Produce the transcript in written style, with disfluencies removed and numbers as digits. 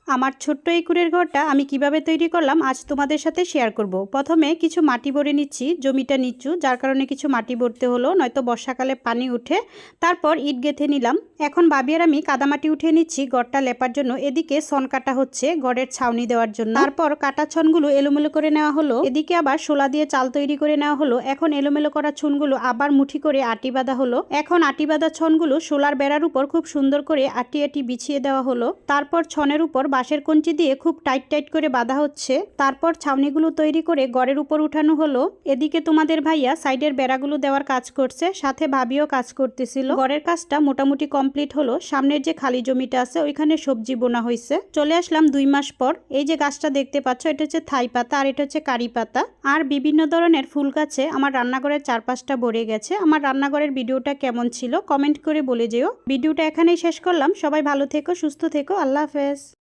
আমার ছোট্ট এই কুঁড়ের ঘরটা আমি কিভাবে তৈরি করলাম আজ তোমাদের সাথে শেয়ার করব। প্রথমে কিছু মাটি ভরে নিচ্ছি, জমিটা নিচু যার কারণে কিছু মাটি ভরতে হলো, নয়তো বর্ষাকালে পানি উঠে। তারপর ইট গেঁথে নিলাম। এখন ভাবি আর আমি কাদামাটি উঠিয়ে নিচ্ছি ঘরটা লেপার জন্য। এদিকে ছন কাটা হচ্ছে ঘরের ছাউনি দেওয়ার জন্য। তারপর কাটা ছনগুলো এলোমেলো করে নেওয়া হলো। এদিকে আবার শোলা দিয়ে চাল তৈরি করে নেওয়া হলো। এখন এলোমেলো করা ছনগুলো আবার মুঠি করে আটি বাঁধা হলো। এখন আটি বাঁধা ছনগুলো শোলার বেড়ার উপর খুব সুন্দর করে আটি আটি বিছিয়ে দেওয়া হলো। তারপর ছনের উপর বাঁশের কঞ্চি দিয়ে খুব টাইট টাইট করে বাঁধা হচ্ছে। তারপর ছাউনিগুলো তৈরি করে ঘরের উপর উঠানো হলো। এদিকে তোমাদের ভাইয়া সাইডের বেড়াগুলো দেওয়ার কাজ করছে, সাথে ভাবিও কাজ করতেছিল। ঘরের কাজটা মোটামুটি কমপ্লিট হলো। সামনের যে খালি জমিটা আছে ওইখানে সবজি বোনা হয়েছে। চলে আসলাম 2 মাস পর। এই যে গাছটা দেখতে পাচ্ছ, এটা হচ্ছে থাই পাতা আর এটা হচ্ছে কারি পাতা। আর বিভিন্ন ধরনের ফুল গাছে আমার রান্নাঘরের চারপাশটা ভরে গেছে। আমার রান্নাঘরের ভিডিওটা কেমন ছিল কমেন্ট করে বলে যেও। ভিডিওটা এখানেই শেষ করলাম। সবাই ভালো থেকো, সুস্থ থেকো, আল্লাহ হাফেজ।